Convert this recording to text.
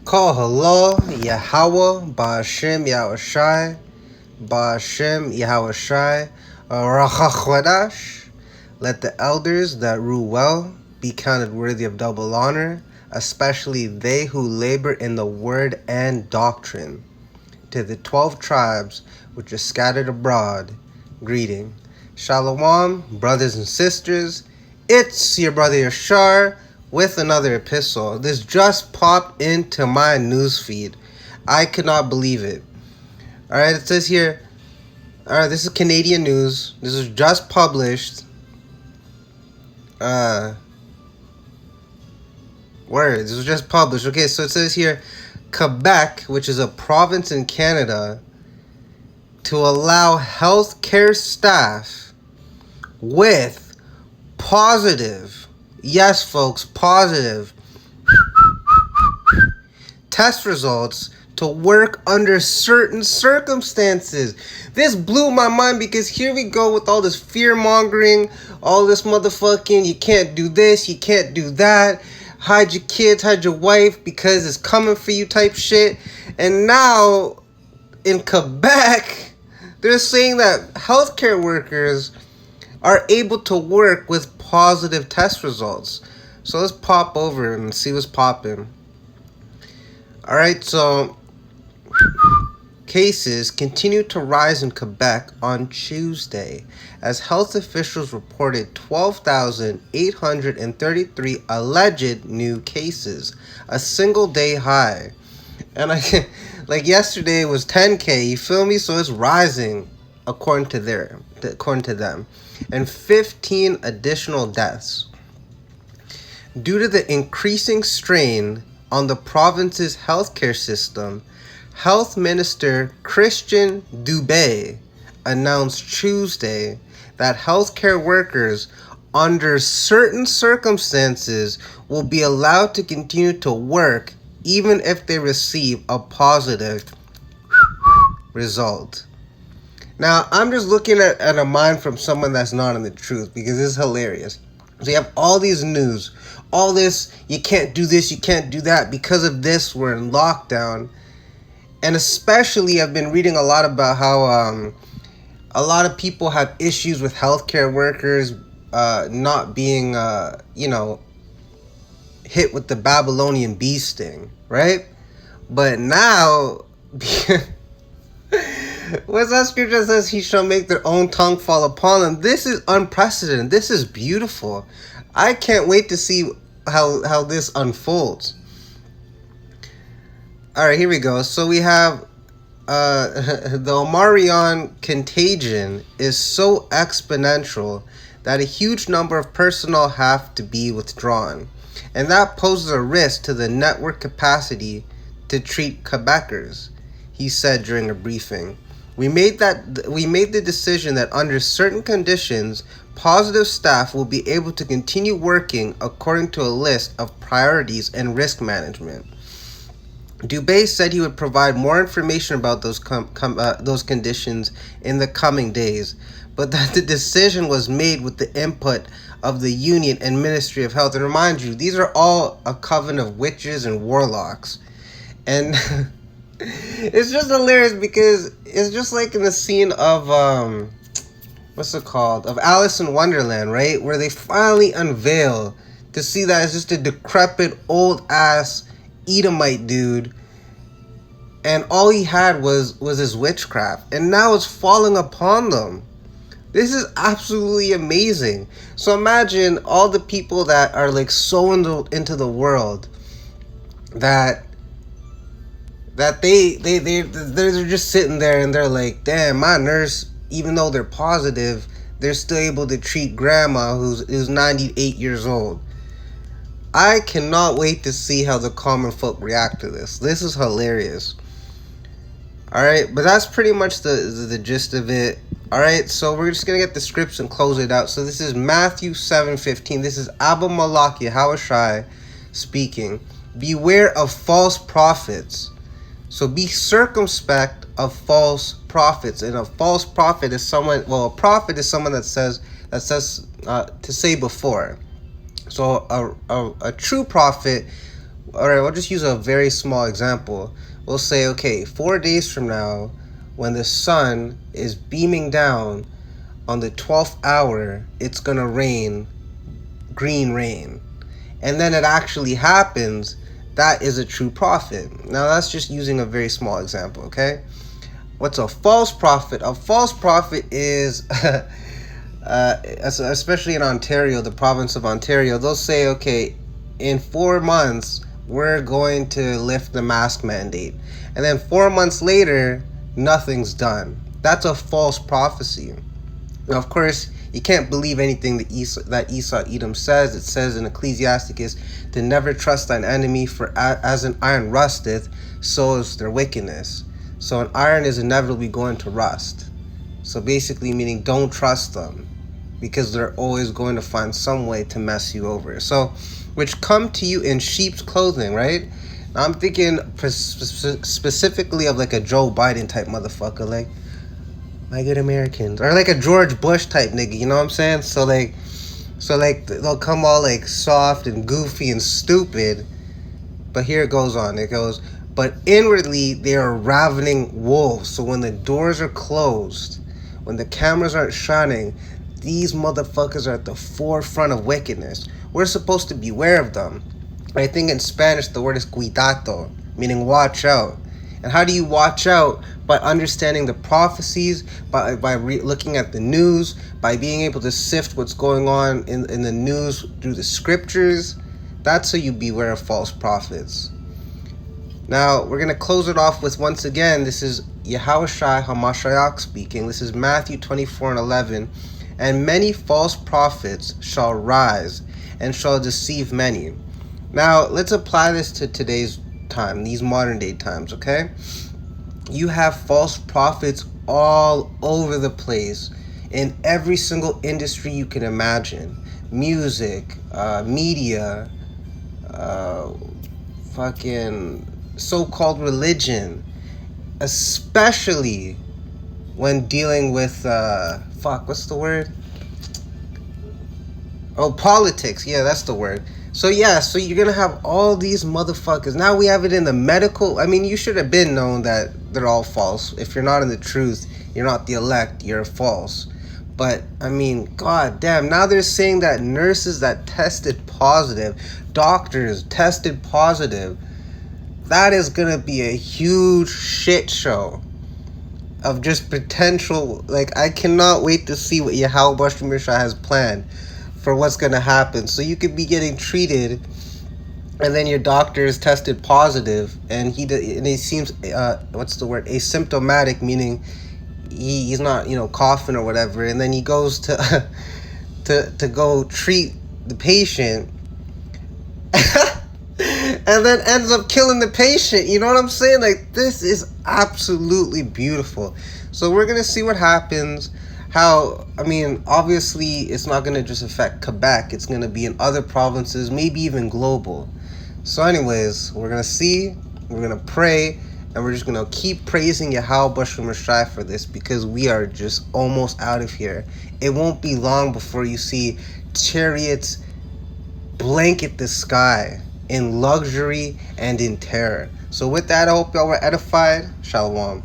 Call hello, Yahweh, Ba'ashem Yahushai, Ba'ashem Yahushai, Rachachodash. Let the elders that rule well be counted worthy of double honor, especially they who labor in the word and doctrine. To the 12 tribes which are scattered abroad, greeting. Shalom, brothers and sisters. It's your brother Yashar with another epistle. This just popped into my newsfeed. I could not believe it. Alright, it says here, alright, this is Canadian news. This was just published. This was just published. Okay, so it says here, Quebec, which is a province in Canada, to allow healthcare staff with positive, yes folks, positive test results to work under certain circumstances. This blew my mind because here we go with all this fear mongering, all this motherfucking, you can't do this, you can't do that, hide your kids, hide your wife because it's coming for you type shit. And now in Quebec, they're saying that healthcare workers are able to work with positive test results. So let's pop over and see what's popping. Alright, so cases continue to rise in Quebec on Tuesday as health officials reported 12,833 alleged new cases, a single day high. And like yesterday was 10K, you feel me? So it's rising according to them. And 15 additional deaths. Due to the increasing strain on the province's healthcare system, Health Minister Christian Dubé announced Tuesday that healthcare workers under certain circumstances will be allowed to continue to work even if they receive a positive result. Now, I'm just looking at a mind from someone that's not in the truth because it's hilarious. So you have all these news, all this, you can't do this, you can't do that. Because of this, we're in lockdown. And especially, I've been reading a lot about how a lot of people have issues with healthcare workers not being, hit with the Babylonian bee sting, right? But now, what's that scripture that says, he shall make their own tongue fall upon them? This is unprecedented. This is beautiful. I can't wait to see how this unfolds. All right, here we go. So we have the Omarion contagion is so exponential that a huge number of personnel have to be withdrawn. And that poses a risk to the network capacity to treat Quebecers, he said during a briefing. We made the decision that under certain conditions, positive staff will be able to continue working according to a list of priorities and risk management. Dubé said he would provide more information about those conditions in the coming days, but that the decision was made with the input of the Union and Ministry of Health. And remind you, these are all a coven of witches and warlocks. And it's just hilarious because it's just like in the scene of of Alice in Wonderland, right? Where they finally unveil to see that it's just a decrepit old ass Edomite dude, and all he had was his witchcraft, and now it's falling upon them. This is absolutely amazing. So imagine all the people that are like so into the world that they're just sitting there and they're like, damn, my nurse, even though they're positive, they're still able to treat grandma who's 98 years old. I cannot wait to see how the common folk react to this. This is hilarious. Alright, but that's pretty much the gist of it. Alright, so we're just going to get the scripts and close it out. So this is Matthew 7:15. This is Abba Malak Yahushai speaking. Beware of false prophets. So be circumspect of false prophets. And a false prophet is someone, a prophet is someone that says to say before. So a true prophet all right, we'll just use a very small example. We'll say, okay, 4 days from now, when the sun is beaming down on the 12th hour, it's gonna rain green rain. And then it actually happens. That is a true prophet. Now, that's just using a very small example, okay? What's a false prophet? A false prophet is, especially in Ontario, the province of Ontario, they'll say, okay, in 4 months, we're going to lift the mask mandate. And then 4 months later, nothing's done. That's a false prophecy. Now, of course, you can't believe anything that Esau Edom says. It says in Ecclesiasticus to never trust thine enemy, for as an iron rusteth, so is their wickedness. So an iron is inevitably going to rust. So basically meaning don't trust them, because they're always going to find some way to mess you over. So, which come to you in sheep's clothing, right? Now I'm thinking specifically of like a Joe Biden type motherfucker, like, my good Americans, or like a George Bush type nigga, you know what I'm saying? So like they'll come all like soft and goofy and stupid, but here it goes on. It goes, but inwardly they are ravening wolves. So when the doors are closed, when the cameras aren't shining, these motherfuckers are at the forefront of wickedness. We're supposed to beware of them. I think in Spanish the word is cuidado, meaning watch out. And how do you watch out? By understanding the prophecies, by looking at the news, by being able to sift what's going on in the news through the scriptures. That's how you beware of false prophets. Now, we're going to close it off with, once again, this is Yahushua HaMashiach speaking. This is Matthew 24:11. And many false prophets shall rise and shall deceive many. Now, let's apply this to today's time, these modern day times, okay? You have false prophets all over the place in every single industry you can imagine. Music, media, fucking so-called religion, especially when dealing with, what's the word? Oh, politics. Yeah, that's the word. So yeah, so you're gonna have all these motherfuckers. Now we have it in the medical. I mean, you should have been known that they're all false. If you're not in the truth, you're not the elect, you're false. But I mean, god damn, now they're saying that nurses that tested positive, doctors tested positive, that is gonna be a huge shit show of just potential. Like, I cannot wait to see what Yahweh Shah has planned for what's going to happen. So you could be getting treated, and then your doctor is tested positive, and he seems what's the word, asymptomatic, meaning he's not, coughing or whatever, and then he goes to to go treat the patient and then ends up killing the patient. You know what I'm saying? Like, this is absolutely beautiful. So we're gonna see what happens. How, I mean, obviously it's not going to just affect Quebec. It's going to be in other provinces, maybe even global. So anyways, we're going to see, we're going to pray, and we're just going to keep praising Yahweh Shai for this, because we are just almost out of here. It won't be long before you see chariots blanket the sky in luxury and in terror. So with that, I hope y'all were edified. Shalom.